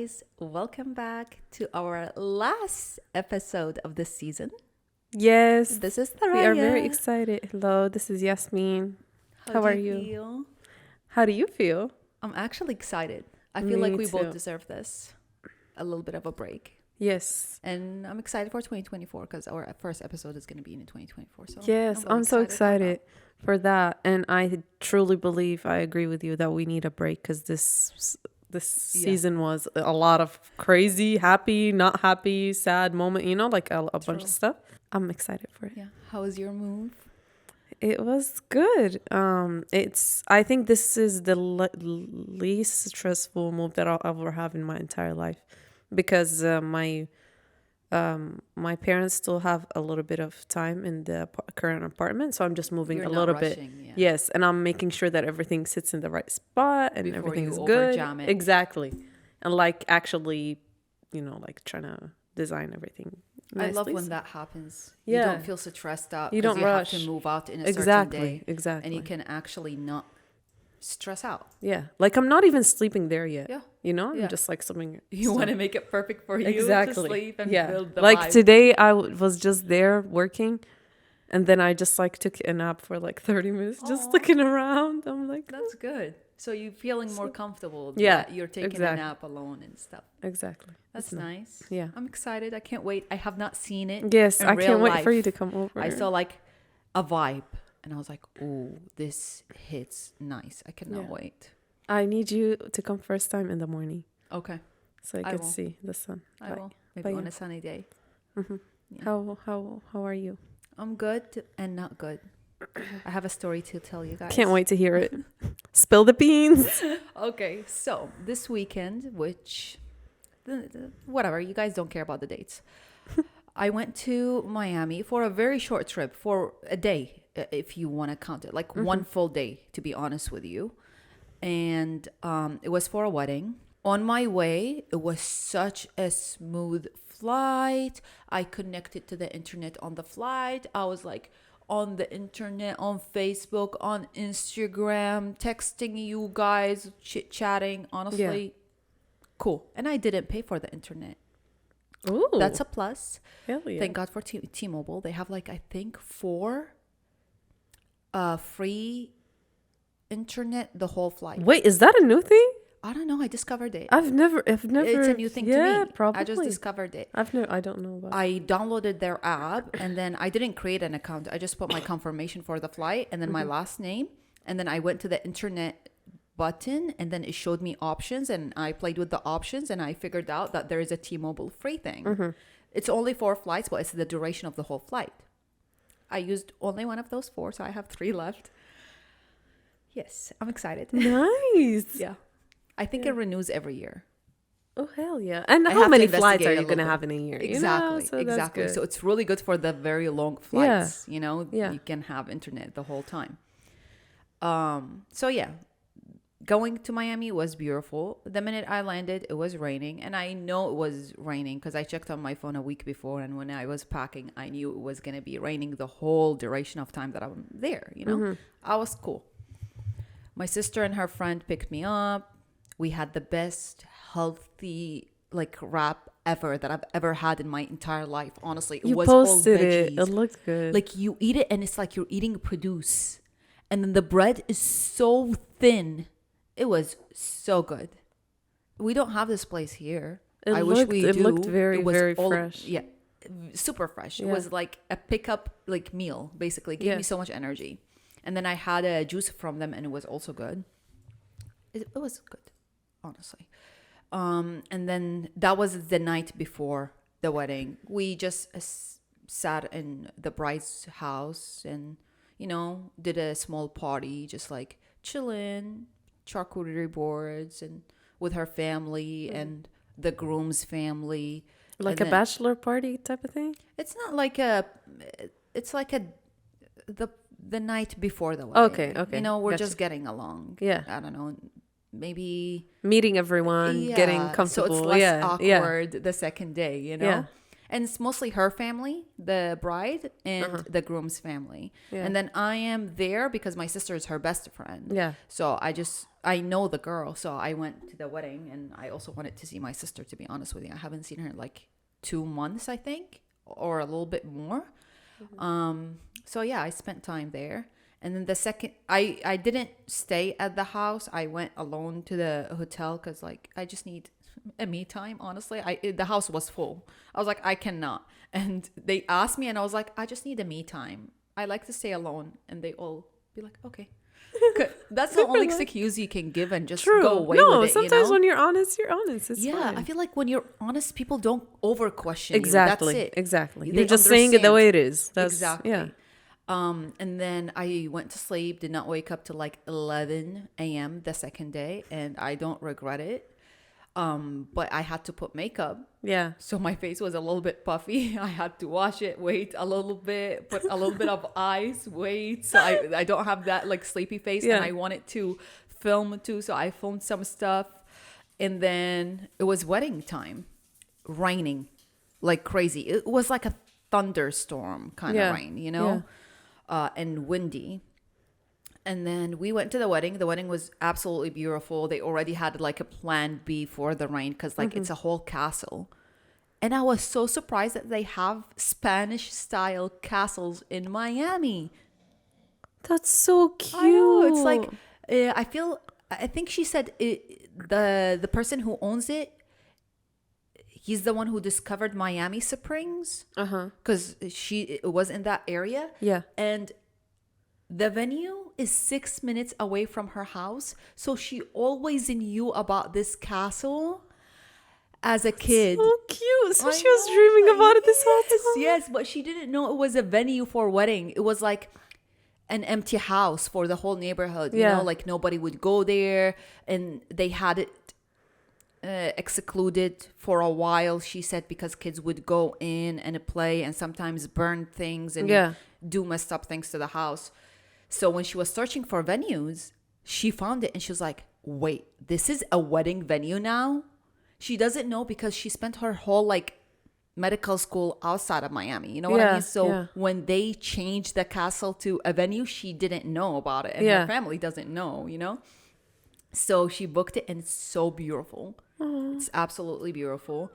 guys. Welcome back to our last episode of this season. Yes, This is we are very Thuraya. excited. Hello, this is Yasmin. How do are you you? feel? How do you feel? I'm actually excited. I feel like Me we both too. deserve this. A little bit of a break. Yes. And I'm excited for 2024 because our first episode is going to be in 2024. So Yes, really I'm so for excited for that. And I truly believe I agree with you that we need a break because this season was a lot of crazy, happy, not happy, sad moment, like a bunch True. of stuff. I'm excited for it. Yeah. How was your move? It was good. I think this is the least stressful move that I'll ever have in my entire life, because my parents still have a little bit of time in the current apartment, so I'm just moving You're a not little rushing, bit. yeah. Yes, and I'm making sure that everything sits in the right spot and Before everything you is good. overjam it. Exactly, and like actually, like trying to design everything. I love nicely. when that happens. Yeah. You don't feel so stressed out You because don't you rush. have to move out in a certain Exactly, day. exactly. And you can actually not stress out. Yeah, like I'm not even sleeping there yet. Yeah. I'm Yeah. just like something. You want to make it perfect for you exactly to sleep and yeah. build the Like vibe. today, I was just there working, and then I just like took a nap for like 30 minutes, just Aw. looking around. I'm like, That's good. So you're feeling more comfortable. Yeah, That you're taking exactly. a nap alone and stuff. exactly. That's It's nice. Yeah. I'm excited. I can't wait. I have not seen it. Yes, in I real can't wait for life. you to come over. I saw like a vibe and I was like, oh, this hits nice. I cannot Yeah. wait. I need you to come first time in the morning, Okay. so I I can will. see the sun. I will. Maybe but on yeah. a sunny day. hmm Yeah. How are you? I'm good and not good. I have a story to tell you guys. Can't wait to hear it. Spill the beans. Okay, so this weekend, whatever, you guys don't care about the dates. I went to Miami for a very short trip, for a day, if you want to count it, like one full day, to be honest with you. And it was for a wedding. On my way, it was such a smooth flight. I connected to the internet on the flight. I was like on the internet, on Facebook, on Instagram, texting you guys, chit-chatting. Honestly, cool. And I didn't pay for the internet. Ooh, That's a plus. hell yeah. Thank God for T-Mobile. They have like, I think, 4 free internet the whole flight. Wait, is that a new thing? I don't know. I discovered it. I've never. It's a new thing to me. Probably. I just discovered it. I don't know about. I downloaded their app and then I didn't create an account. I just put my confirmation for the flight and then my last name. And then I went to the internet button and then it showed me options and I played with the options and I figured out that there is a T-Mobile free thing. It's only 4 flights, but it's the duration of the whole flight. I used only one of those 4, so I have 3 left. Yes, I'm excited. Nice. Yeah. I think it renews every year. Oh hell yeah! And I how have to many flights are investigate a you gonna little have in a year? Exactly, So that's exactly. good. So it's really good for the very long flights. Yeah. You can have internet the whole time. So yeah, going to Miami was beautiful. The minute I landed, it was raining, and I know it was raining because I checked on my phone a week before, and when I was packing, I knew it was gonna be raining the whole duration of time that I'm there. I was cool. My sister and her friend picked me up. We had the best healthy like wrap ever that I've ever had in my entire life. Honestly, it You was all posted veggies. it. It looked good. Like you eat it and it's like you're eating produce. And then the bread is so thin. It was so good. We don't have this place here. I wish we do. It looked very, It was very all- fresh. Yeah. Super fresh. It Yeah. was like a pickup like meal, basically. It gave me so much energy. And then I had a juice from them and it was also good. It was good, honestly. And then that was the night before the wedding. We just sat in the bride's house and, did a small party, just like chilling, charcuterie boards and with her family and the groom's family. Like And a then- bachelor party type of thing. It's not like it's like the night before the wedding. Okay. We're Gotcha. just getting along. Yeah. I don't know. Maybe Meeting everyone, getting comfortable. So it's less yeah. awkward the second day, Yeah. And it's mostly her family, the bride, and the groom's family. Yeah. And then I am there because my sister is her best friend. Yeah. So I know the girl. So I went to the wedding, and I also wanted to see my sister, to be honest with you. I haven't seen her in like 2 months, I think, or a little bit more. So yeah, I spent time there. And then the second, I didn't stay at the house. I went alone to the hotel because like I just need a me time. Honestly, the house was full. I was like, I cannot. And they asked me, and I was like, I just need a me time. I like to stay alone. And they all be like, okay. That's the only excuse you can give and just go away with it. Sometimes when you're honest, you're honest. It's fine. I feel like when you're honest, people don't over question Exactly. you. That's it. Exactly. They You're just saying it the way it is. That's, exactly. Yeah. And then I went to sleep, did not wake up till like 11 a.m. the second day, and I don't regret it. But I had to put makeup. Yeah. So my face was a little bit puffy. I had to wash it, wait a little bit, put a little bit of ice, wait. So I don't have that like sleepy face. Yeah. And I wanted to film too. So I filmed some stuff. And then it was wedding time, raining like crazy. It was like a thunderstorm kind of rain, you know, and windy. And then we went to the wedding. The wedding was absolutely beautiful. They already had like a plan B for the rain because like it's a whole castle. And I was so surprised that they have Spanish style castles in Miami. That's so cute. I know. It's like, I think she said the person who owns it, he's the one who discovered Miami Springs. Because it was in that area. Yeah. And the venue is 6 minutes away from her house. So she always knew about this castle as a kid. So cute. So she was dreaming about it this whole time. Yes, but she didn't know it was a venue for a wedding. It was like an empty house for the whole neighborhood. You know, like nobody would go there. And they had it excluded for a while, she said, because kids would go in and play and sometimes burn things and do messed up things to the house. So when she was searching for venues, she found it and she was like, wait, this is a wedding venue now? She doesn't know because she spent her whole like medical school outside of Miami. You know what I mean? So when they changed the castle to a venue, she didn't know about it. And her family doesn't know, you know? So she booked it and it's so beautiful. It's absolutely beautiful.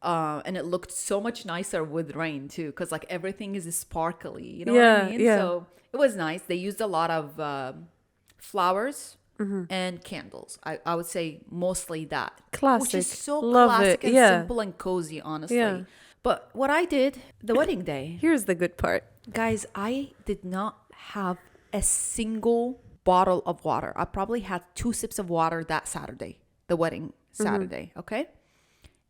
And it looked so much nicer with rain too, because like everything is sparkly, you know what I mean? So it was nice. They used a lot of flowers and candles. I would say mostly that. Classic. Which is so Love classic it. and Yeah. simple and cozy, honestly. Yeah. But what I did the wedding day, Here's the good part. guys, I did not have a single bottle of water. I probably had 2 sips of water that Saturday, the wedding Saturday, okay?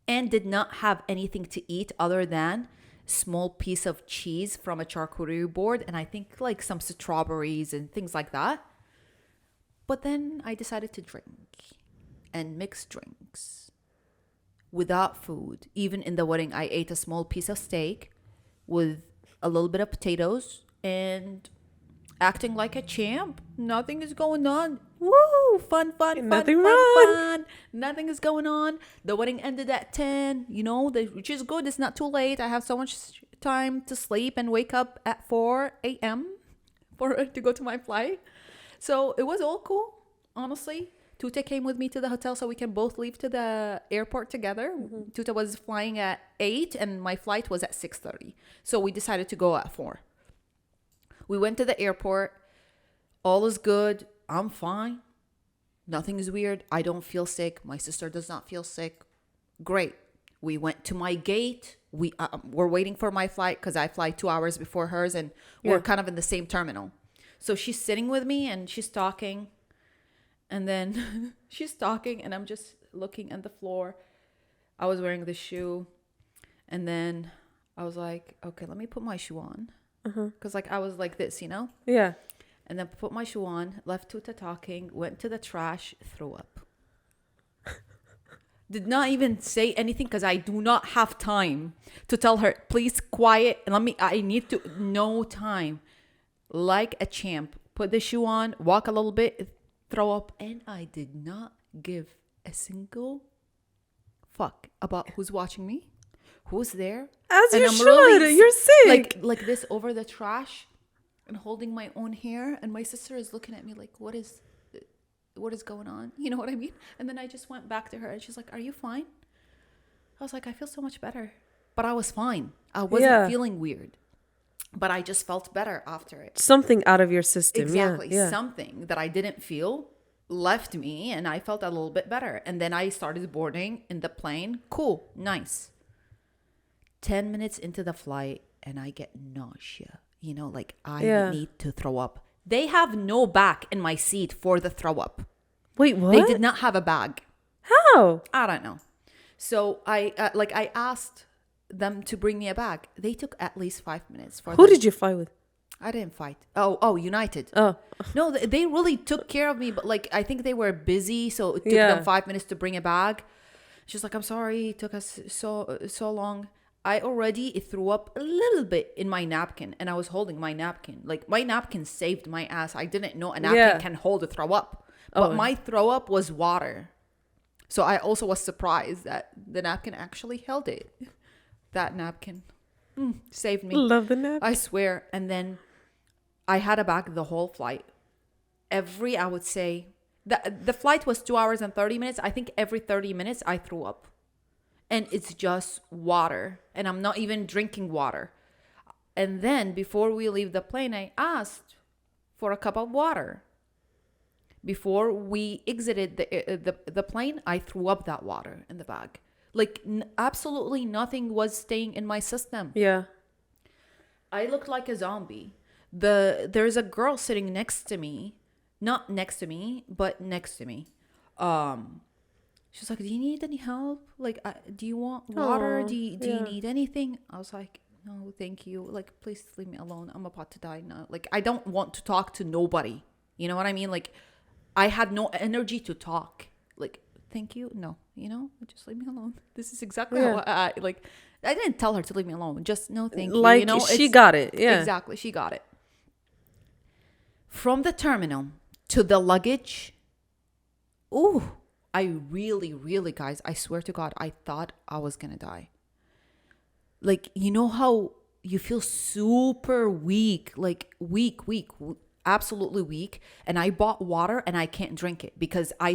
And did not have anything to eat other than small piece of cheese from a charcuterie board and I think like some strawberries and things like that. But then I decided to drink and mix drinks without food. Even in the wedding, I ate a small piece of steak with a little bit of potatoes and acting like a champ. Nothing is going on. Woo! Fun. Nothing is going on. The wedding ended at 10, you know, which is good. It's not too late. I have so much time to sleep and wake up at 4 a.m. to go to my flight. So it was all cool, honestly. Tuta came with me to the hotel so we can both leave to the airport together. Tuta was flying at 8 and my flight was at 6:30. So we decided to go at 4. We went to the airport. All is good. I'm fine. Nothing is weird. I don't feel sick. My sister does not feel sick. Great. We went to my gate. We're waiting for my flight because I fly 2 hours before hers and we're kind of in the same terminal. So she's sitting with me and she's talking. And then she's talking and I'm just looking at the floor. I was wearing the shoe. And then I was like, okay, let me put my shoe on. Because like I was like this, you know? Yeah. And then put my shoe on, left Tuta talking, went to the trash, threw up. Did not even say anything because I do not have time to tell her, please quiet. And I need to, no time. Like a champ, put the shoe on, walk a little bit, throw up. And I did not give a single fuck about who's watching me, who's there? As And you I'm should. really You're sick. like this over the trash and holding my own hair, and my sister is looking at me like, what is going on? You know what I mean? And then I just went back to her and she's like, are you fine? I was like, I feel so much better. But I was fine. I wasn't feeling weird. But I just felt better after it. Something out of your system. Exactly. Yeah. Something that I didn't feel left me, and I felt a little bit better. And then I started boarding in the plane. Cool. Nice. 10 minutes into the flight and I get nausea. You know, like I need to throw up. They have no bag in my seat for the throw up. Wait, what? They did not have a bag. How? I don't know. So I asked them to bring me a bag. They took at least 5 minutes for Who did you fly with? I didn't fight. Oh, United. Oh. No, they really took care of me, but like I think they were busy, so it took them 5 minutes to bring a bag. She's like, I'm sorry, it took us so long. I already threw up a little bit in my napkin, and I was holding my napkin. Like my napkin saved my ass. I didn't know a napkin can hold a throw up, but my throw up was water. So I also was surprised that the napkin actually held it. That napkin saved me. Love the napkin. I swear. And then I had a bag the whole flight. I would say, the flight was 2 hours and 30 minutes. I think every 30 minutes I threw up. And it's just water. And I'm not even drinking water. And then before we leave the plane, I asked for a cup of water. Before we exited the plane, I threw up that water in the bag. Like absolutely nothing was staying in my system. Yeah. I looked like a zombie. There's a girl sitting next to me, not next to me, but next to me. She's like, "Do you need any help? Like, do you want water? Do you need anything?" I was like, "No, thank you. Like, please leave me alone. I'm about to die now. Like, I don't want to talk to nobody. You know what I mean? Like, I had no energy to talk. Like, thank you. No, just leave me alone. This is exactly how I didn't tell her to leave me alone. Just no, thank you. Like, she got it. Yeah. Exactly. She got it. From the terminal to the luggage. Ooh, I really, really, guys, I swear to God, I thought I was going to die. Like, you know how you feel super weak, like weak, absolutely weak. And I bought water and I can't drink it because I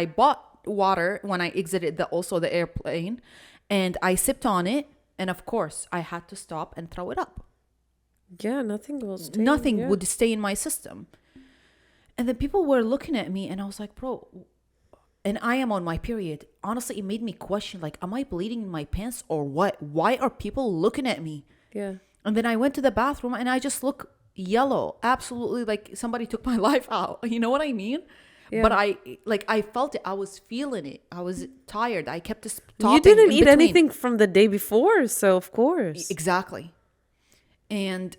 bought water when I exited the airplane, and I sipped on it. And of course I had to stop and throw it up. Yeah, nothing would stay in my system. And then people were looking at me and I was like, bro, and I am on my period. Honestly, it made me question, like, am I bleeding in my pants or what? Why are people looking at me? Yeah. And then I went to the bathroom and I just look yellow. Absolutely like somebody took my life out. You know what I mean? Yeah. But I felt it. I was feeling it. I was tired. I kept stopping. You didn't eat anything from the day before, so of course. Exactly. And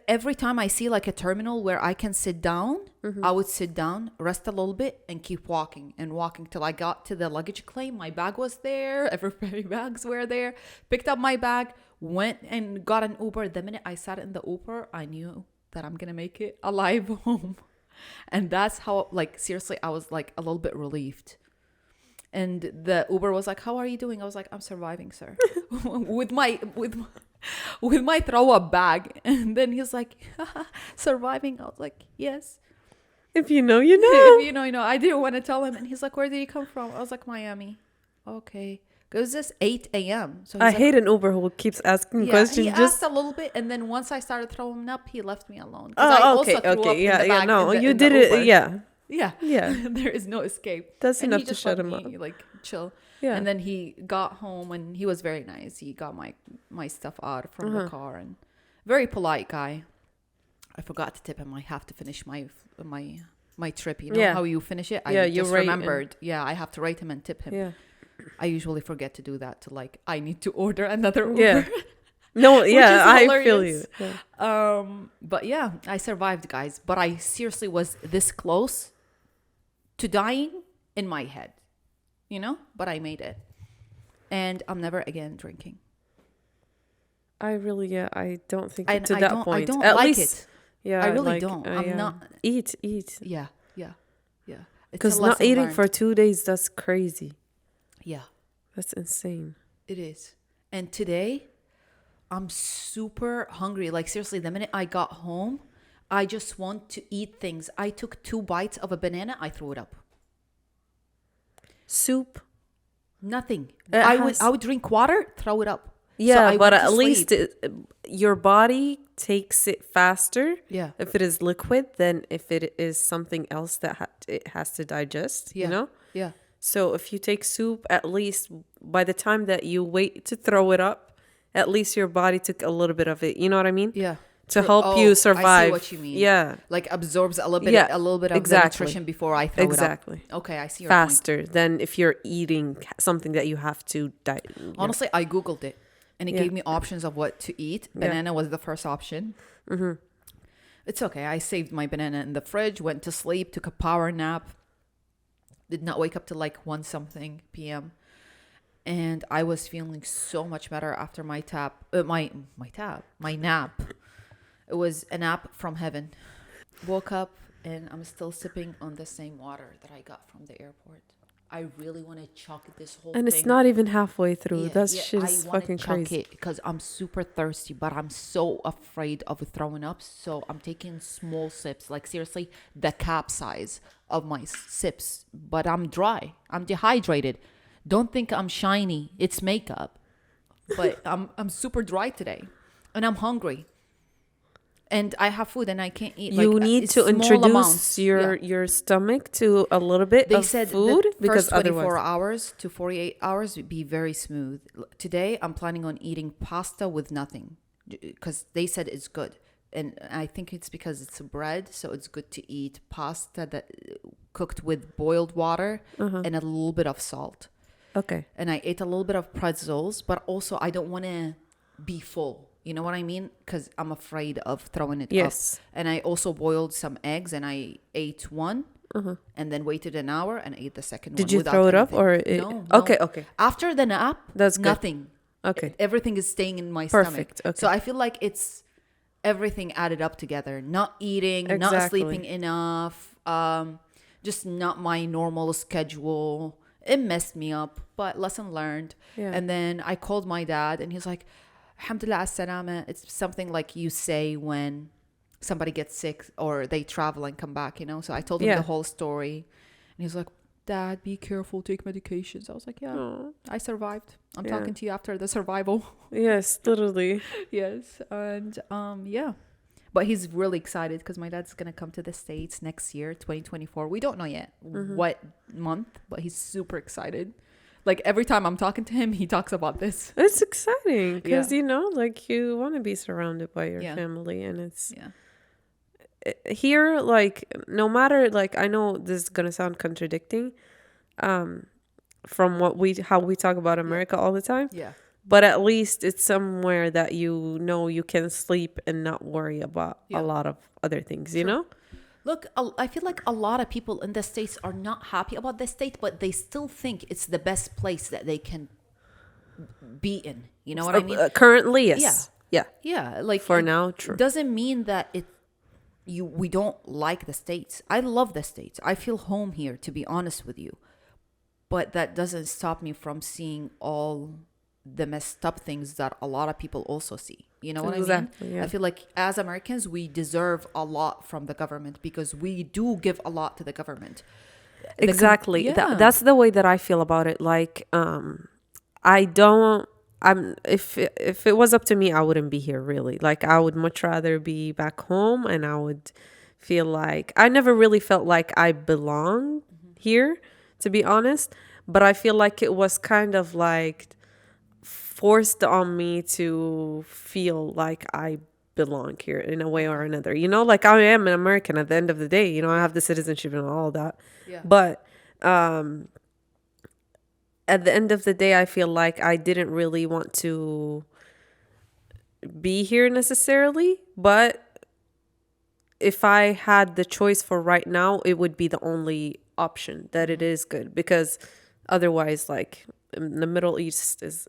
every time I see like a terminal where I can sit down, I would sit down, rest a little bit, and keep walking till I got to the luggage claim. My bag was there. Everybody's bags were there. Picked up my bag, went and got an Uber. The minute I sat in the Uber, I knew that I'm going to make it alive home. And that's how, like, seriously, I was like a little bit relieved. And the Uber was like, "How are you doing?" I was like, "I'm surviving, sir." with my throw up bag. And then he's like, "Surviving?" I was like, "Yes." If you know, you know. If you know, you know. I didn't want to tell him. And he's like, "Where did you come from?" I was like, "Miami." Okay. Because it's 8 a.m. So I hate an Uber who keeps asking questions. He asked a little bit, and then once I started throwing up, he left me alone. Okay. Yeah. You did it. Yeah. There is no escape. That's enough to shut him up. Like, chill. Yeah. And then he got home, and he was very nice. He got my stuff out from the car, and very polite guy. I forgot to tip him. I have to finish my trip. You know how you finish it? I just remembered. I have to write him and tip him. Yeah. I usually forget to do that. I need to order another Uber. Yeah. No, yeah, I feel you. Yeah. But yeah, I survived, guys. But I seriously was this close to dying in my head, but I made it. And I'm never again drinking. I don't think to that point. I don't At like least, it. Yeah, I really don't. I'm not. Eat. Yeah. Because not eating for 2 days, that's crazy. Yeah. That's insane. It is. And today, I'm super hungry. Like, seriously, the minute I got home, I just want to eat things. I took 2 bites of a banana, I threw it up. Soup. Nothing. It I has would drink water, throw it up. So Yeah, I but went to at least sleep. your body takes it faster Yeah. if it is liquid than if it is something else that it has to digest, you Yeah. know? Yeah. So if you take soup, at least by the time that you wait to throw it up, at least your body took a little bit of it. You know what I mean? Yeah. To help you I see survive. what you mean. Yeah. Like absorbs Yeah. a little bit of the Exactly. nutrition before I throw it up. Exactly. Okay, I see your point. Faster than if you're eating something that you have to Honestly, I Googled it and it Yeah. gave me options of what to eat. Yeah. Banana was the first option. It's okay. I saved my banana in the fridge, went to sleep, took a power nap, did not wake up till like 1 something p.m. And I was feeling so much better after my nap. It was a nap from heaven. Woke up and I'm still sipping on the same water that I got from the airport. I really want to chuck this whole And thing. it's not even halfway through. Yeah, That yeah, shit I is want to fucking chuck crazy. it because I'm super thirsty, but I'm so afraid of throwing up. So I'm taking small sips, like seriously, the cap size of my sips. But I'm dry. I'm dehydrated. Don't think I'm shiny. It's makeup. But I'm super dry today, and I'm hungry. And I have food and I can't eat. You like, need it's to small introduce amounts. your Yeah. your stomach to a little bit They of said food the because first 24 otherwise hours to 48 hours would be very smooth. Today, I'm planning on eating pasta with nothing because they said it's good. And I think it's because it's bread, so it's good to eat pasta that cooked with boiled water and a little bit of salt. okay. And I ate a little bit of pretzels, but also I don't want to be full. You know what I mean? Because I'm afraid of throwing it Yes. up. And I also boiled some eggs and I ate one and then waited an hour and ate the second one. Did you without throw it up anything. or No. Okay, okay. After the nap, That's good. nothing. Okay. Everything is staying in my Perfect. stomach. Okay. So I feel like it's everything added up together. Not eating, not Exactly. sleeping enough, just not my normal schedule. It messed me up, but lesson learned. Yeah. And then I called my dad and he's like, Alhamdulillah as-salama. It's something like you say when somebody gets sick or they travel and come back, you know? So I told him Yeah. the whole story. And he's like, Dad, be careful, take medications. I was like, yeah, Aw. I survived. I'm Yeah. talking to you after the survival. Yes, literally. Yes. And yeah. But he's really excited because my dad's going to come to the States next year, 2024. We don't know yet what month, but he's super excited. Like every time I'm talking to him, he talks about this. It's exciting because Yeah. you know, like you want to be surrounded by your Yeah. family, and it's Yeah. here. Like no matter, like I know this is gonna sound contradicting, from how we talk about America all the time, Yeah. but at least it's somewhere that you know you can sleep and not worry about Yeah. a lot of other things. You True. know. Look, I feel like a lot of people in the States are not happy about the state, but they still think it's the best place that they can be in. You know what I mean? Currently, yes. Yeah. Yeah, like For it now, true. doesn't mean that we don't like the States. I love the States. I feel home here, to be honest with you. But that doesn't stop me from seeing all the messed up things that a lot of people also see. You know what I Exactly, mean? yeah. I feel like as Americans, we deserve a lot from the government because we do give a lot to the government. Exactly. Yeah. That's the way that I feel about it. Like, I don't. If it was up to me, I wouldn't be here really. Like, I would much rather be back home, and I would feel like I never really felt like I belong here, to be honest. But I feel like it was kind of like forced on me to feel like I belong here in a way or another. You know, like I am an American at the end of the day. You know, I have the citizenship and all that. Yeah. But at the end of the day, I feel like I didn't really want to be here necessarily. But if I had the choice for right now, it would be the only option that it is good, because otherwise, like the Middle East is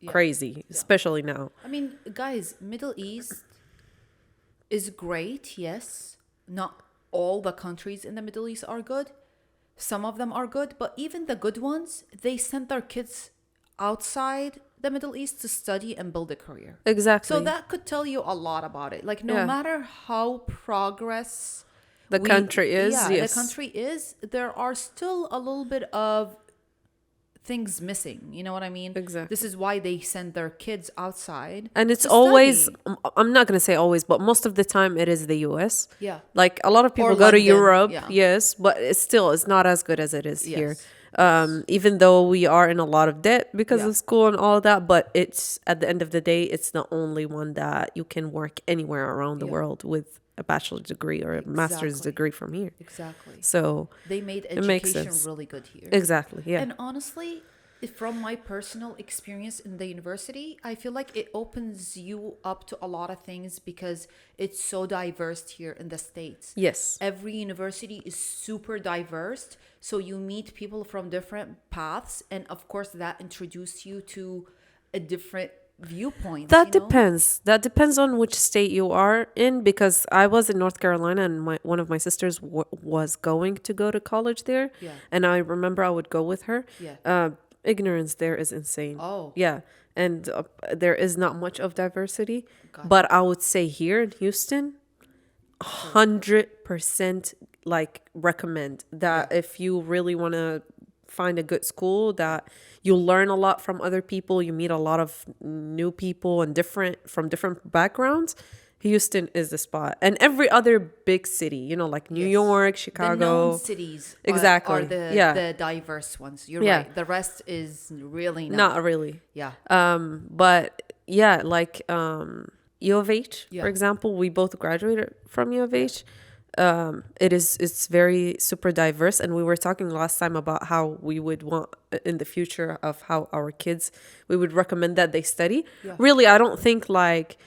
crazy, especially now. I mean, guys, Middle East is great, yes. Not all the countries in the Middle East are good. Some of them are good, but even the good ones, they send their kids outside the Middle East to study and build a career. Exactly. So that could tell you a lot about it. Like no matter how progress the country is, the country is, there are still a little bit of things missing. You know what I mean? Exactly. This is why they send their kids outside. And it's to always, study. I'm not going to say always, but most of the time it is the US. Yeah. Like a lot of people Or go to London, Europe, yeah. yes, but it's not as good as it is here. Yes. Even though we are in a lot of debt because Yeah. of school and all of that, but it's at the end of the day, it's the only one that you can work anywhere around the world with a bachelor's degree or a master's degree from here. Exactly. So They made it makes education sense. really good here. Exactly, yeah. And honestly, from my personal experience in the university, I feel like it opens you up to a lot of things because it's so diverse here in the States. Yes. Every university is super diverse. So you meet people from different paths. And of course, that introduces you to a different viewpoint. That depends. That depends on which state you are in, because I was in North Carolina and one of my sisters was going to go to college there. Yeah. And I remember I would go with her. Yeah. Ignorance there is insane. Oh. Yeah. And there is not much of diversity. But I would say here in Houston, 100% like recommend that if you really want to find a good school, that you learn a lot from other people, you meet a lot of new people and from different backgrounds. Houston is the spot. And every other big city, you know, like New York, Chicago. The known cities exactly. are the diverse ones. You're right. The rest is really not really. Yeah. But yeah, like U of H, Yeah. for example, we both graduated from U of H. It's very super diverse, and we were talking last time about how we would want in the future of how our kids, we would recommend that they study. Really, I don't think like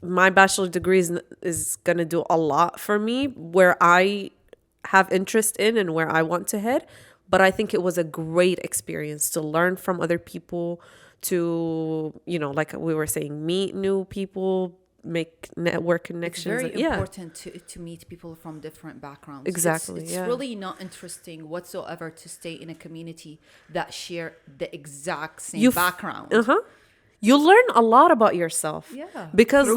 my bachelor's degree is gonna do a lot for me where I have interest in and where I want to head, but I think it was a great experience to learn from other people, to, you know, like we were saying, meet new people, make network connections. It's very important to meet people from different backgrounds. Exactly. It's really not interesting whatsoever to stay in a community that share the exact same background. You learn a lot about yourself. Yeah. Because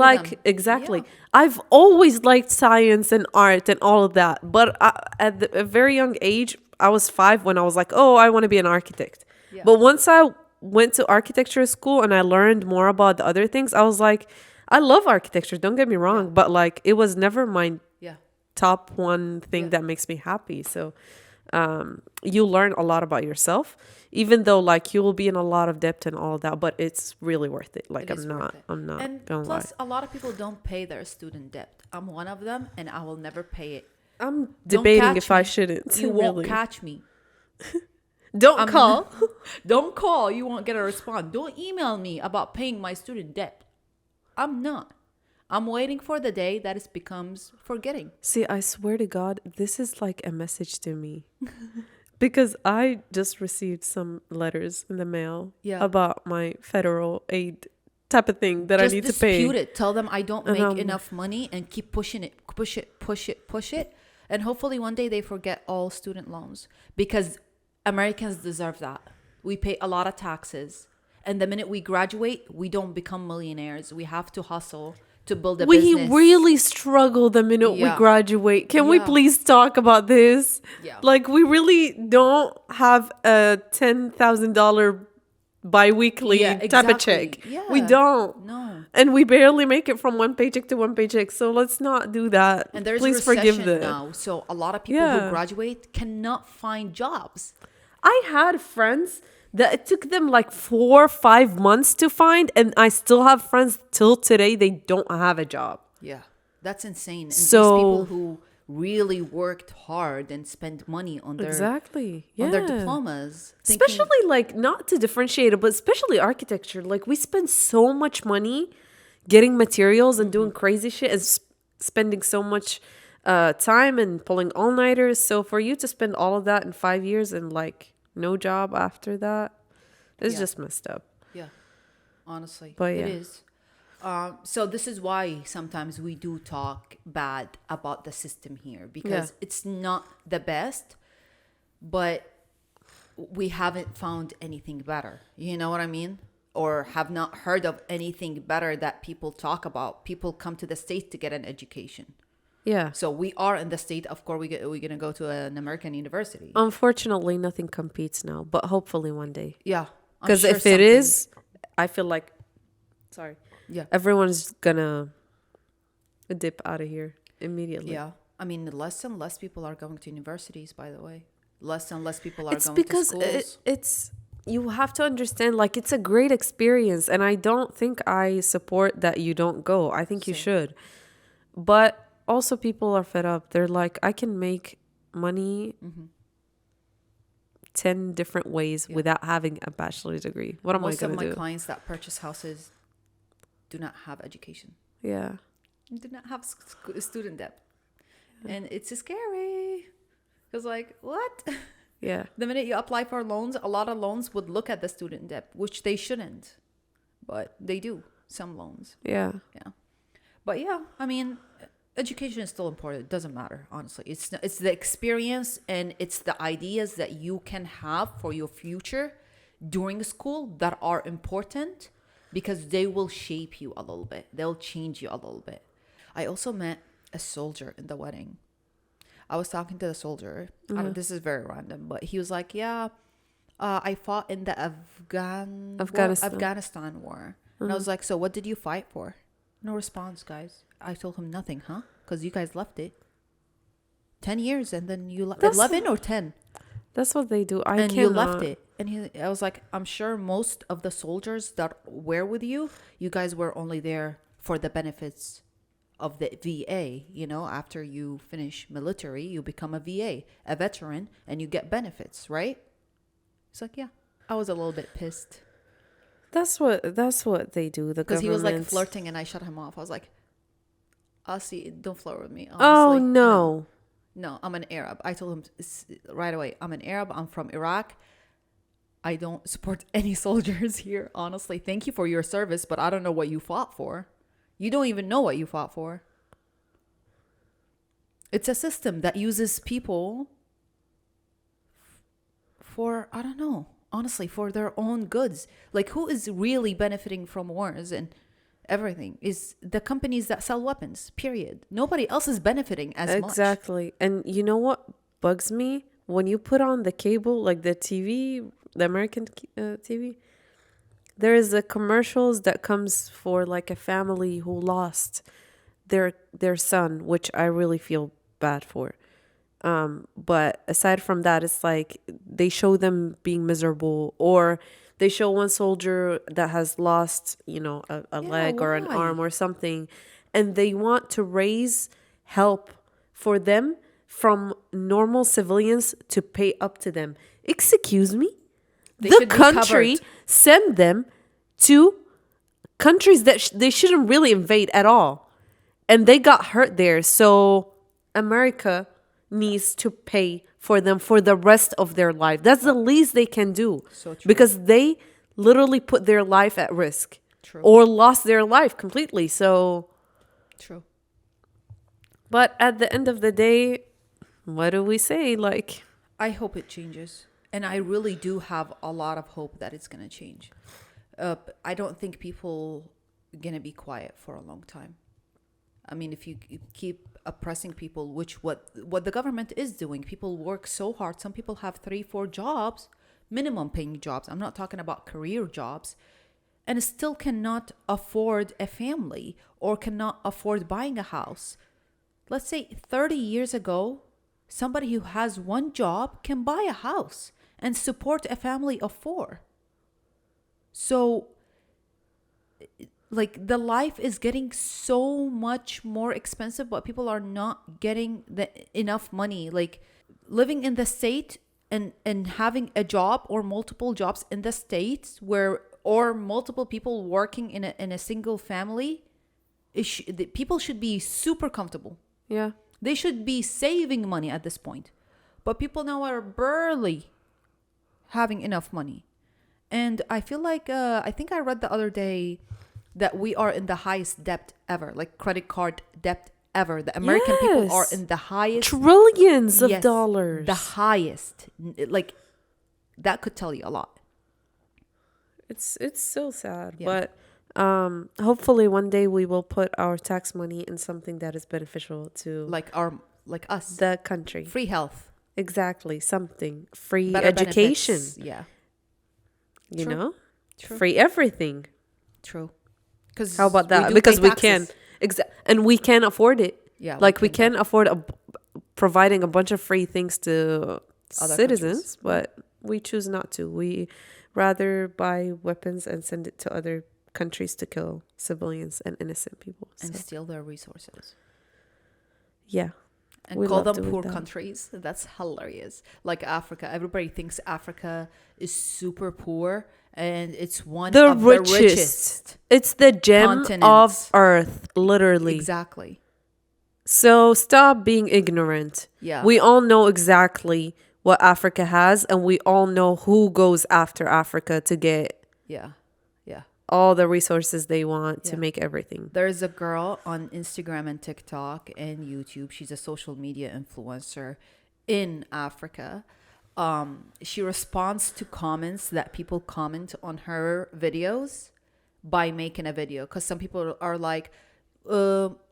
exactly. Yeah. I've always liked science and art and all of that. But at a very young age, I was 5 when I was like, oh, I want to be an architect. Yeah. But once I went to architecture school and I learned more about the other things, I was like, I love architecture, don't get me wrong. But like, it was never my top one thing that makes me happy. So you learn a lot about yourself, even though like you will be in a lot of debt and all of that, but it's really worth it. Like I'm not and gonna plus lie. a lot of people don't pay their student debt. I'm one of them, and I will never pay it. I'm debating if I shouldn't. You won't catch me. Don't call. Don't call. You won't get a response. Don't email me about paying my student debt. I'm not. I'm waiting for the day that it becomes forgetting. See, I swear to God, this is like a message to me. Because I just received some letters in the mail about my federal aid type of thing that just I need to pay. Dispute it. Tell them I don't make enough money and keep pushing it. Push it. And hopefully one day they forget all student loans. Because Americans deserve that. We pay a lot of taxes. And the minute we graduate, we don't become millionaires. We have to hustle to build a business. We really struggle the minute we graduate. Can we please talk about this? Yeah. Like, we really don't have a $10,000 bi-weekly type of check. Yeah. We don't. No. And we barely make it from one paycheck to one paycheck. So let's not do that. And there's please recession forgive them. now. So a lot of people who graduate cannot find jobs. I had friends that it took them like 4 or 5 months to find, and I still have friends till today, they don't have a job. Yeah, that's insane. And so these people who really worked hard and spent money on their on their diplomas, especially like, not to differentiate it, but especially architecture. Like, we spend so much money getting materials and doing crazy shit and spending so much time and pulling all-nighters. So for you to spend all of that in 5 years and like no job after that, it's just messed up. Yeah, honestly, but it is. So this is why sometimes we do talk bad about the system here, because it's not the best, but we haven't found anything better. You know what I mean? or have not heard of anything better that people talk about. People come to the States to get an education. Yeah. So we are in the state. Of course, we're gonna go to an American university. Unfortunately, nothing competes now, but hopefully one day. Yeah, I'm Because sure if it is, I feel like, sorry, yeah, everyone's gonna dip out of here immediately. yeah. I mean, less and less people are going to universities. By the way, less and less people are It's going to because schools. it's you have to understand, like, it's a great experience, and I don't think I support that you don't go. I think you Same. should, but also people are fed up. They're like, I can make money 10 different ways without having a bachelor's degree. What am I Most going of to my do? clients that purchase houses do not have education. Yeah. Do not have student debt, and it's scary. Because like what? Yeah. The minute you apply for loans, a lot of loans would look at the student debt, which they shouldn't, but they do. Some loans. Yeah. Yeah. But yeah, I mean, education is still important. It doesn't matter, honestly. It's the experience and it's the ideas that you can have for your future during school that are important because they will shape you a little bit. They'll change you a little bit. I also met a soldier in the wedding. I was talking to the soldier. This is very random, but he was like, "Yeah, I fought in the Afghanistan war." And I was like, "So what did you fight for?" No response, guys. I told him nothing, huh? Because you guys left it 10 years and then you left 11 or 10. That's what they do. And you left it. And I was like, I'm sure most of the soldiers that were with you, you guys were only there for the benefits of the VA. You know, after you finish military, you become a VA, a veteran, and you get benefits, right? It's like, yeah. I was a little bit pissed. That's what they do. The Because he was like governments. flirting and I shut him off. I was like, I'll see. Don't flirt with me. Oh Honestly. no. No, I'm an Arab. I told him right away, I'm an Arab. I'm from Iraq. I don't support any soldiers here, honestly. Thank you for your service, but I don't know what you fought for. You don't even know what you fought for. It's a system that uses people for, I don't know, honestly, for their own goods. Like, who is really benefiting from wars and everything? Is the companies that sell weapons, period. Nobody else is benefiting as much. Exactly. And you know what bugs me? When you put on the cable, like the TV, the American TV, there is a commercials that comes for like a family who lost their son, which I really feel bad for. But aside from that, it's like they show them being miserable, or they show one soldier that has lost, a leg or an why? arm or something, and they want to raise help for them from normal civilians to pay up to them. Excuse me? They The should be country covered. send them to countries that they shouldn't really invade at all. And they got hurt there. So America needs to pay for them for the rest of their life. That's the least they can do. So true. Because they literally put their life at risk. True. Or lost their life completely. So, True. but at the end of the day, what do we say? Like, I hope it changes. And I really do have a lot of hope that it's going to change. I don't think people are going to be quiet for a long time. I mean, if you keep oppressing people, which what the government is doing, people work so hard. Some people have 3-4 jobs, minimum paying jobs. I'm not talking about career jobs, and still cannot afford a family or cannot afford buying a house. Let's say 30 years ago, somebody who has one job can buy a house and support a family of 4. So, like, the life is getting so much more expensive, but people are not getting enough money. Like, living in the state and having a job or multiple jobs in the states or multiple people working in a single family, people should be super comfortable. yeah. They should be saving money at this point. But people now are barely having enough money. And I feel like, I think I read the other day that we are in the highest debt ever, like credit card debt ever. The American people are in the highest. Trillions of dollars. The highest. Like, that could tell you a lot. It's so sad. Yeah. But hopefully one day we will put our tax money in something that is beneficial to Like us. the country. Free health. Exactly. Something. Free Better education. benefits. Yeah. You True. know? True. Free everything. True. Because How about that? Because we can. And we can afford it. Yeah. Like we can afford providing a bunch of free things to Other citizens, countries. but we choose not to. We rather buy weapons and send it to other countries to kill civilians and innocent people. And So, steal their resources. yeah. And We call love them doing poor that. countries. That's hilarious. Like Africa. Everybody thinks Africa is super poor. And it's one The of richest. the richest. It's the gem continents. of Earth, literally. Exactly. So stop being ignorant. Yeah. We all know exactly what Africa has, and we all know who goes after Africa to get Yeah. Yeah. all the resources they want to Yeah. make everything. There's a girl on Instagram and TikTok and YouTube. She's a social media influencer in Africa. She responds to comments that people comment on her videos by making a video. Because some people are like,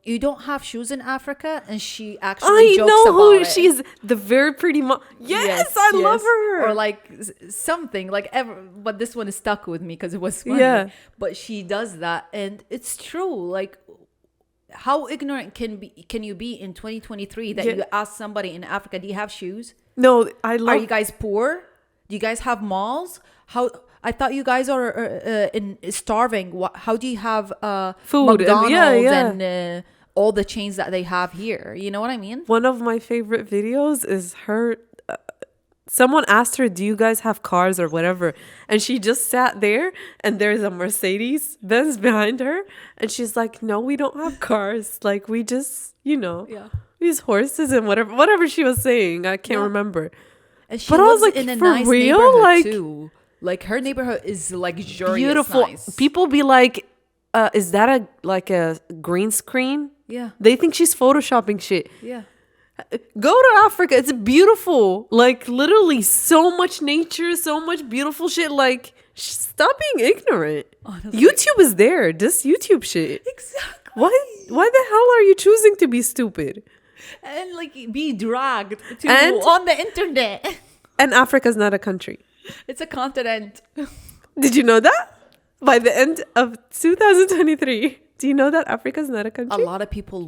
you don't have shoes in Africa, and she actually I jokes know about who it. she's, the very pretty mom. Yes, I love her. Or like something like but this one is stuck with me because it was funny. Yeah. But she does that, and it's true. Like, how ignorant can you be in 2023 that Yeah. you ask somebody in Africa, do you have shoes? No, I Are love you guys poor? Do you guys have malls? How I thought you guys are in starving. How do you have Food and- McDonald's yeah. and all the chains that they have here? You know what I mean? one of my favorite videos is her. Someone asked her, "Do you guys have cars or whatever?" And she just sat there, and there's a Mercedes Benz behind her, and she's like, "No, we don't have cars. Like we just, Yeah. these horses and whatever she was saying. I can't Yeah. remember." And she But I was lives like, in a for nice real? neighborhood Like- too. Like her neighborhood is luxurious, Beautiful. nice. People be like, "Is that a green screen?" Yeah, They think she's photoshopping shit. yeah. Go to Africa. It's beautiful. Like literally so much nature, so much beautiful shit. Like stop being ignorant. Honestly. YouTube is there. Just YouTube shit. Exactly. Why the hell are you choosing to be stupid? And like be dragged to And- on the internet. And Africa's not a country. It's a continent. Did you know that? By the end of 2023, do you know that Africa's not a A country? lot of people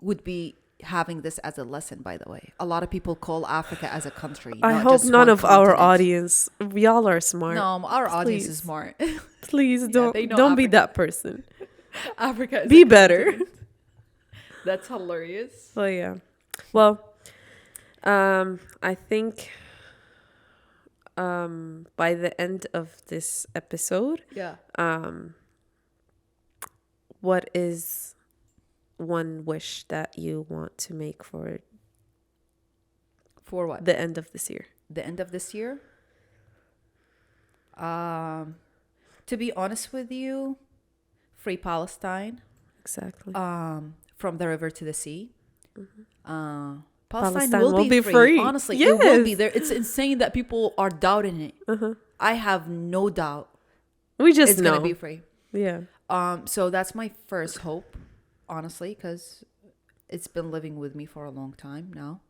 would be having this as a lesson, by the way. A lot of people call Africa as a country. I not hope just none one of our continent. audience, y'all are smart. No, our audience Please. is smart. Please don't they know don't be Africa. that person. Africa is Be a better. continent. That's hilarious. Well, yeah. Well, I think by the end of this episode, Yeah. what is one wish that you want to make for For what? the end of this year? The end of this year? To be honest with you, free Palestine. Exactly. From the river to the sea. Palestine Palestine will be free. Honestly, it will be Yes. there. It's insane that people are doubting it. I have no doubt We just it's know. gonna be free. Yeah. So that's my first hope, honestly, because it's been living with me for a long time now.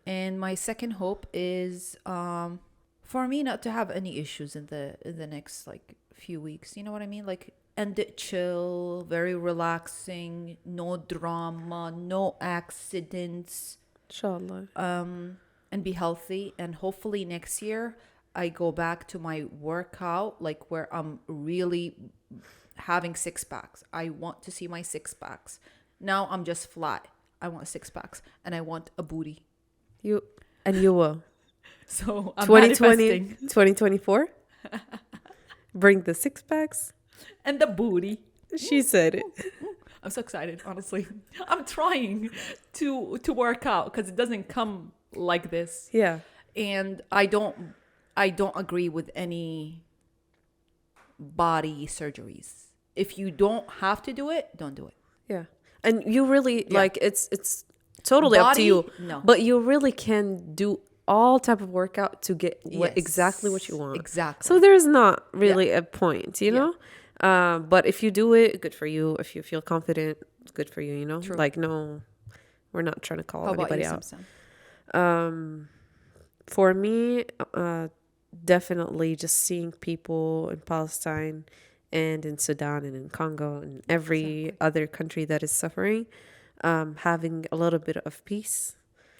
And my second hope is for me not to have any issues in the next like few weeks. You know what I mean? Like end it chill, very relaxing, no drama, no accidents, Inshallah. and be healthy. And hopefully next year I go back to my workout, like where I'm really having six packs. I want to see my six packs. Now I'm just flat. I want six packs and I want a booty. You will. So I'm 2020, manifesting. 2024. Bring the six packs. And the booty. She said it. I'm so excited, honestly. I'm trying to work out because it doesn't come like this. Yeah. And I don't agree with any body surgeries. If you don't have to do it, don't do it. Yeah. And you really Yeah. like it's totally up to Body? you. No. But you really can do all type of workout to get exactly what you Yes, want. exactly. So there's not really a point, you know? But if you do it, good for you. If you feel confident, good for you, you know? True. Like, no, we're not trying to call How about you, anybody out. Samson? For me, definitely just seeing people in Palestine and in Sudan and in Congo and every other country that is suffering, having a little bit of peace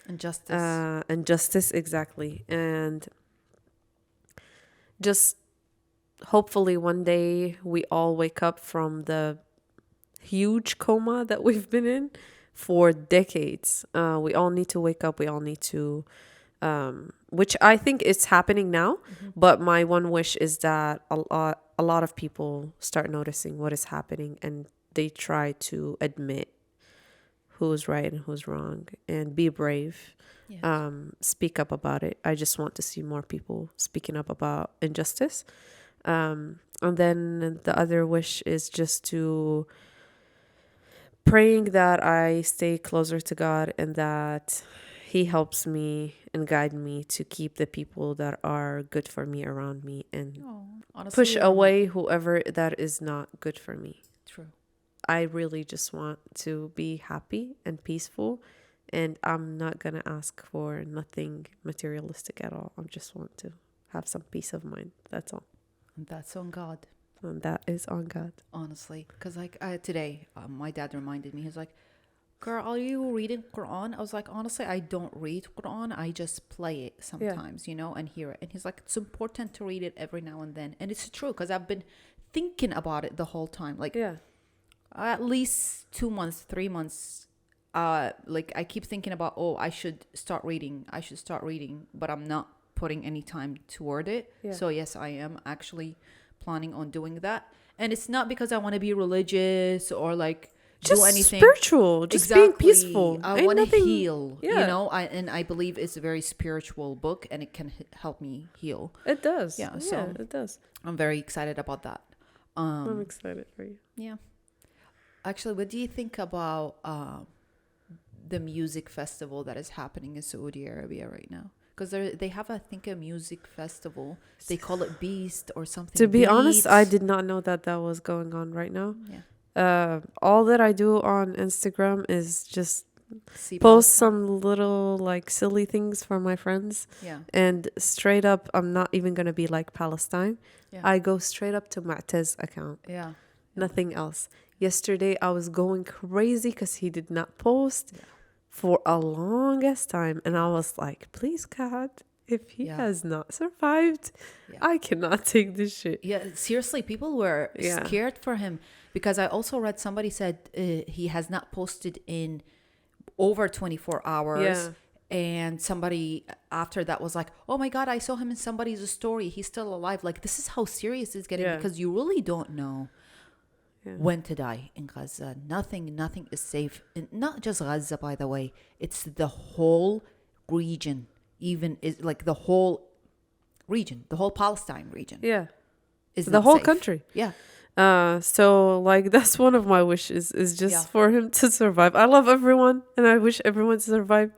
And justice. and justice, exactly. And just hopefully one day we all wake up from the huge coma that we've been in for decades. We all need to wake up. We all need to, which I think is happening now. But my one wish is that a lot of people start noticing what is happening and they try to admit who's right and who's wrong and be brave. Yes. Speak up about it. I just want to see more people speaking up about injustice. And then the other wish is just to praying that I stay closer to God and that He helps me and guide me to keep the people that are good for me around me and Honestly, push away whoever that is not good for me. True. I really just want to be happy and peaceful, and I'm not going to ask for nothing materialistic at all. I just want to have some peace of mind. That's all. And that's on God. And that is on God. Honestly, because like today, my dad reminded me. He's like, "Girl, are you reading Quran?" I was like, "Honestly, I don't read Quran. I just play it sometimes, you know, and hear it." And he's like, "It's important to read it every now and then." And it's true because I've been thinking about it the whole time. Like at least 2 months, 3 months. Like I keep thinking about, oh, I should start reading. I should start reading, but I'm not putting any time toward it. So yes, I am actually planning on doing that. And it's not because I want to be religious or like just do anything spiritual, just being peaceful. I want to heal, you know. I believe it's a very spiritual book and it can help me heal. It does. So it does. I'm very excited about that. I'm excited for you. Yeah. Actually, what do you think about the music festival that is happening in Saudi Arabia right now? Because they have, I think, a music festival. They call it Beast or something. To be honest, I did not know that was going on right now. All that I do on Instagram is just post some little like silly things for my friends. And straight up, I'm not even going to be like Palestine. I go straight up to Mu'taz account. Nothing else. Yesterday, I was going crazy because he did not post for a longest time. And I was like, please, God, if he has not survived, I cannot take this shit. Seriously, people were scared for him. Because I also read somebody said he has not posted in over 24 hours. And somebody after that was like, oh my God, I saw him in somebody's story. He's still alive. Like, this is how serious it's getting because you really don't know when to die in Gaza. Nothing is safe. And not just Gaza, by the way. It's the whole region. Even is like the whole region, the whole Palestine region. Is the whole safe. country. So like that's one of my wishes is just for him to survive. I love everyone and I wish everyone to survive.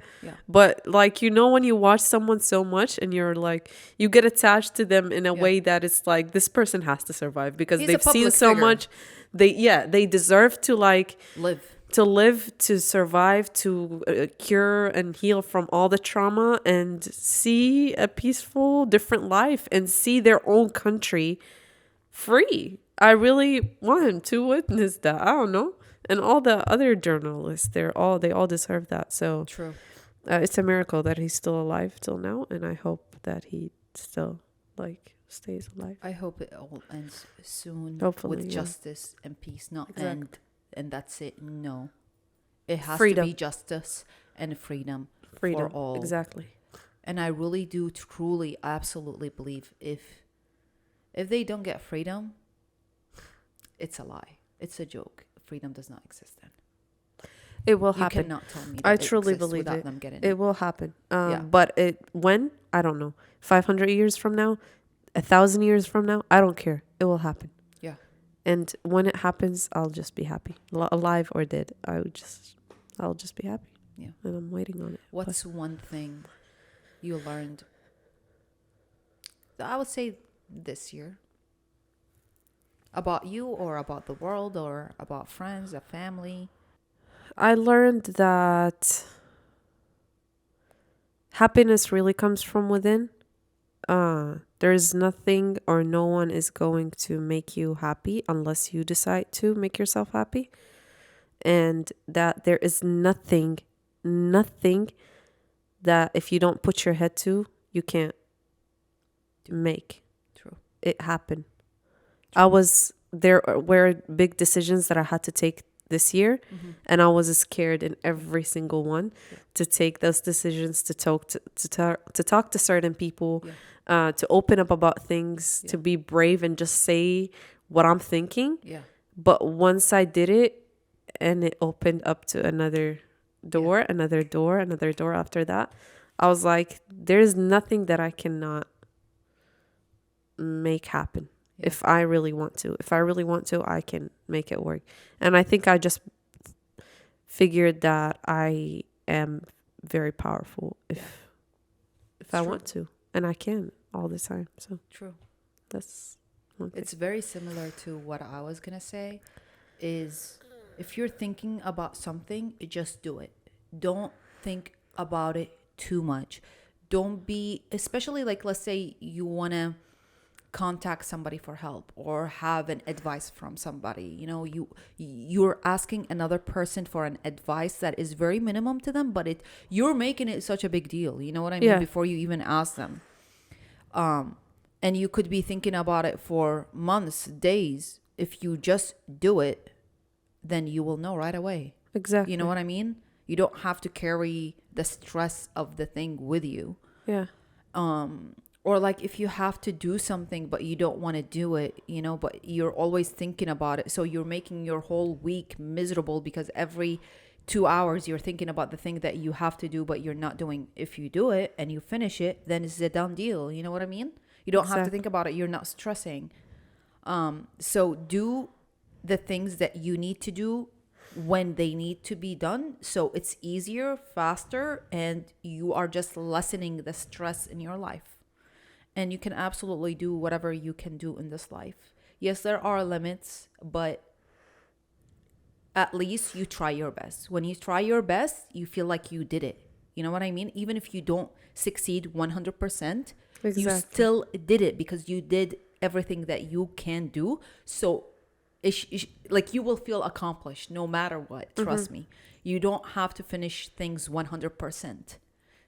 But like, you know, when you watch someone so much and you're like, you get attached to them in a way that it's like, this person has to survive because they've seen so figure. Much. They deserve to like live, to survive, to cure and heal from all the trauma and see a peaceful, different life and see their own country free. I really want him to witness that. I don't know. And all the other journalists, they all deserve that. So true. It's a miracle that he's still alive till now. And I hope that he still like stays alive. I hope it all ends soon. Hopefully, with justice and peace. Not end and that's it. No. It has freedom. To be justice and freedom for all. Exactly. And I really do truly, absolutely believe if they don't get freedom, it's a lie. It's a joke. Freedom does not exist then. It will happen. You cannot tell me that I truly believe without it. them getting it will happen. But when? I don't know. 500 years from now, 1,000 years from now, I don't care. It will happen. And when it happens, I'll just be happy. Alive or dead, I'll just be happy. And I'm waiting on it. What's one thing you learned, I would say, this year, about you or about the world or about friends, a family? I learned that happiness really comes from within. There's nothing or no one is going to make you happy unless you decide to make yourself happy. And that there is nothing that if you don't put your head to, you can't make True. it happen. There were big decisions that I had to take this year, and I was scared in every single one to take those decisions, to talk to certain people, to open up about things, to be brave and just say what I'm thinking. Yeah. But once I did it, and it opened up to another door, another door, another door after that, I was like, there's nothing that I cannot make happen. If I really want to. If I really want to, I can make it work. And I think I just figured that I am very powerful if I want to. And I can all the time. So True. that's one thing. It's very similar to what I was going to say is if you're thinking about something, just do it. Don't think about it too much. Don't be, especially like, let's say you want to contact somebody for help or have an advice from somebody. You know, you're asking another person for an advice that is very minimum to them, but you're making it such a big deal. You know what I mean? Before you even ask them. And you could be thinking about it for months, days. If you just do it, then you will know right away. Exactly. You know what I mean? You don't have to carry the stress of the thing with you. Yeah. Or like if you have to do something but you don't want to do it, you know, but you're always thinking about it. So you're making your whole week miserable because every 2 hours you're thinking about the thing that you have to do but you're not doing. If you do it and you finish it, then it's a done deal. You know what I mean? You don't have to think about it. You're not stressing. So do the things that you need to do when they need to be done. So it's easier, faster, and you are just lessening the stress in your life. And you can absolutely do whatever you can do in this life. Yes, there are limits, but at least you try your best. When you try your best, you feel like you did it. You know what I mean? Even if you don't succeed 100%, you still did it because you did everything that you can do. So like you will feel accomplished no matter what. Trust me. You don't have to finish things 100%.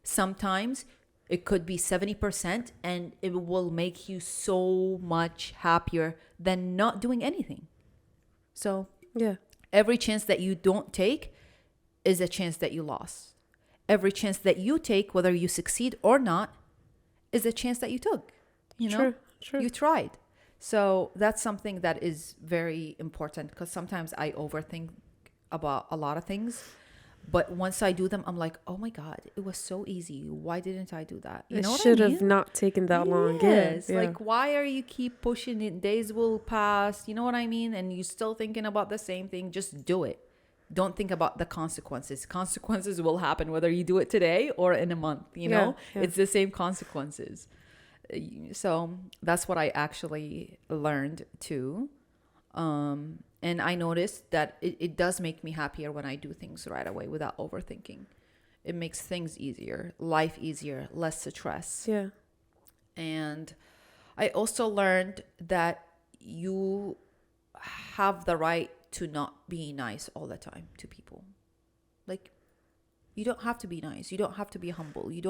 Sometimes it could be 70% and it will make you so much happier than not doing anything. So every chance that you don't take is a chance that you lost. Every chance that you take, whether you succeed or not, is a chance that you took. You know, you tried. So that's something that is very important because sometimes I overthink about a lot of things. But once I do them, I'm like, oh my God, it was so easy. Why didn't I do that? You know what I mean? It should have not taken that long. Yes. Like, why are you keep pushing it? Days will pass. You know what I mean? And you're still thinking about the same thing. Just do it. Don't think about the consequences. Consequences will happen whether you do it today or in a month. You know, it's the same consequences. So that's what I actually learned too. And I noticed that it does make me happier when I do things right away without overthinking. It makes things easier, life easier, less stress. Yeah. And I also learned that you have the right to not be nice all the time to people. Like, you don't have to be nice. You don't have to be humble. You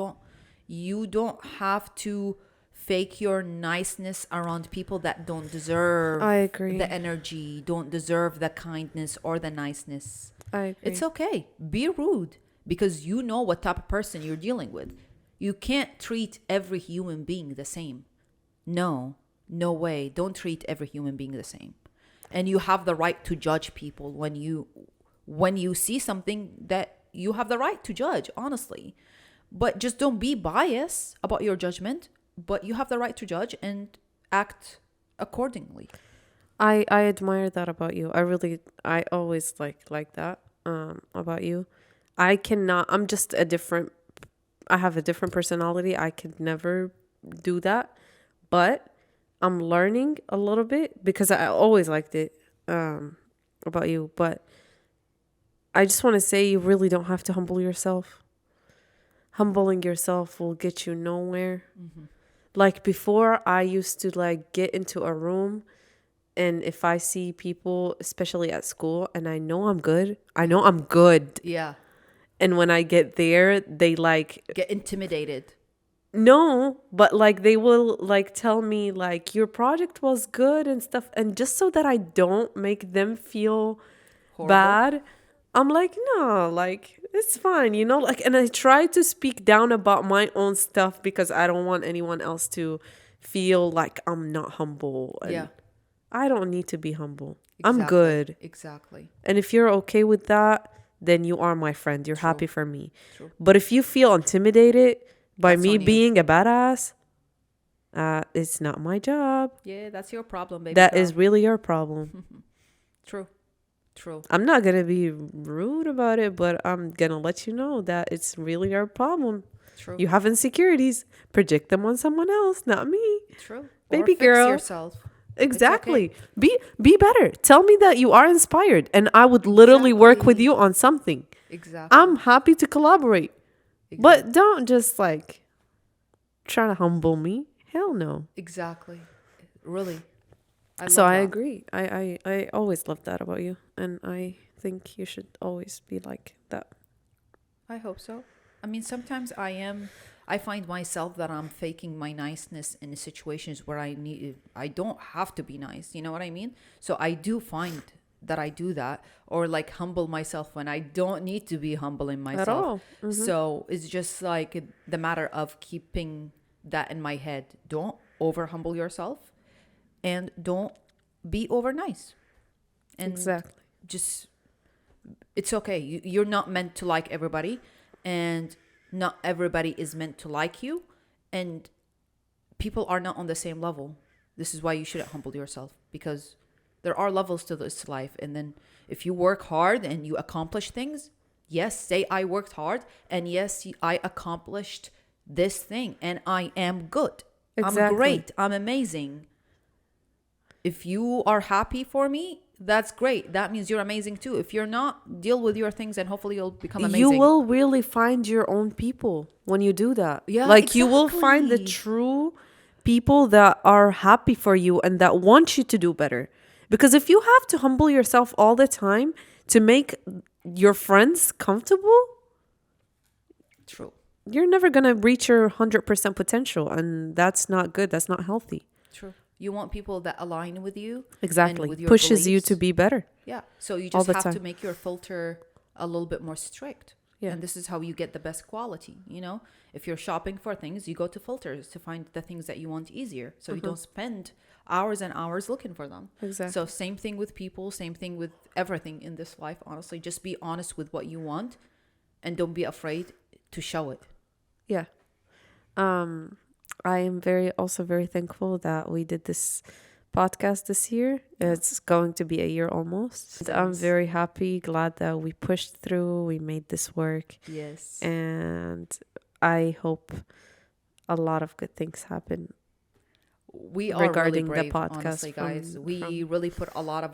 don't have to fake your niceness around people that don't deserve the energy, don't deserve the kindness or the niceness. I agree. It's okay. Be rude because you know what type of person you're dealing with. You can't treat every human being the same. No way. Don't treat every human being the same. And you have the right to judge people when you see something that you have the right to judge, honestly. But just don't be biased about your judgment. But you have the right to judge and act accordingly. I admire that about you. I always like that about you. I'm just a different I have a different personality. I could never do that. But I'm learning a little bit because I always liked it about you. But I just want to say you really don't have to humble yourself. Humbling yourself will get you nowhere. Like before, I used to like get into a room, and if I see people, especially at school, and I know I'm good, I know I'm good. Yeah. And when I get there, they like, Get intimidated. no, but like they will like tell me like your project was good and stuff. And just so that I don't make them feel Horrible. bad, I'm like, no, like it's fine, you know, like, and I try to speak down about my own stuff because I don't want anyone else to feel like I'm not humble. And Yeah. I don't need to be humble. Exactly. I'm good. Exactly. And if you're okay with that, then you are my friend. You're True. happy for me. True. But if you feel intimidated by That's me on you. being a badass, it's not my job. Yeah, that's your problem, baby. That girl. is really your problem. True. True. I'm not going to be rude about it, but I'm going to let you know that it's really your problem. True. You have insecurities. Project them on someone else, not me. True. Baby or fix girl. yourself. Exactly. Be better. Tell me that you are inspired and I would literally work with Exactly. you on something. Exactly. I'm happy to collaborate. Exactly. But don't just like try to humble me. Hell no. Exactly. Really. So love I that. agree. I always loved that about you. And I think you should always be like that. I hope so. I mean, sometimes I find myself that I'm faking my niceness in situations where I don't have to be nice. You know what I mean? So I do find that I do that, or like humble myself when I don't need to be humbling myself. At all. So it's just like the matter of keeping that in my head. Don't over humble yourself and don't be over nice. And Exactly. just, it's okay. You're not meant to like everybody, and not everybody is meant to like you, and people are not on the same level. This is why you shouldn't humble yourself, because there are levels to this life. And then if you work hard and you accomplish things, yes, say I worked hard, and yes, I accomplished this thing, and I am good. Exactly. I'm great. I'm amazing. If you are happy for me, that's great. That means you're amazing too. If you're not, deal with your things and hopefully you'll become amazing. You will really find your own people when you do that. Yeah, like you will find the exactly. true people that are happy for you and that want you to do better. Because if you have to humble yourself all the time to make your friends comfortable, True. you're never going to reach your 100% potential. And that's not good. That's not healthy. True. You want people that align with you. Exactly. And with your Pushes you beliefs. to be better. Yeah. So you all just the have to time. make your filter a little bit more strict. Yeah. And this is how you get the best quality. You know, if you're shopping for things, you go to filters to find the things that you want easier. So you don't spend hours and hours looking for them. Exactly. So same thing with people, same thing with everything in this life. Honestly, just be honest with what you want and don't be afraid to show it. Yeah. I am also very thankful that we did this podcast this year. It's going to be a year almost. And I'm very happy, glad that we pushed through, we made this work. Yes. And I hope a lot of good things happen. We are regarding really brave, the podcast, honestly, guys. We really put a lot of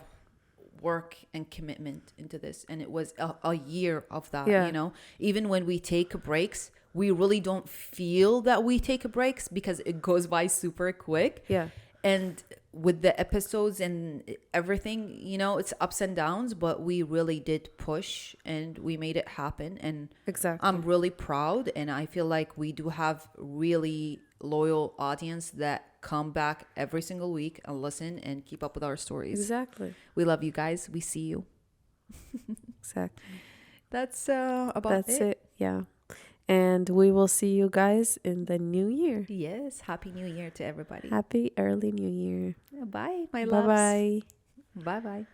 work and commitment into this, and it was a year of that. Yeah. You know, even when we take breaks, we really don't feel that we take breaks because it goes by super quick. Yeah. And with the episodes and everything, you know, it's ups and downs, but we really did push and we made it happen. And Exactly. I'm really proud, and I feel like we do have really loyal audience that come back every single week and listen and keep up with our stories. Exactly. We love you guys. We see you. Exactly. That's about That's it. Yeah. And we will see you guys in the new year. Yes. Happy New Year to everybody. Happy early new year. Bye, my loves. Bye-bye. Bye-bye.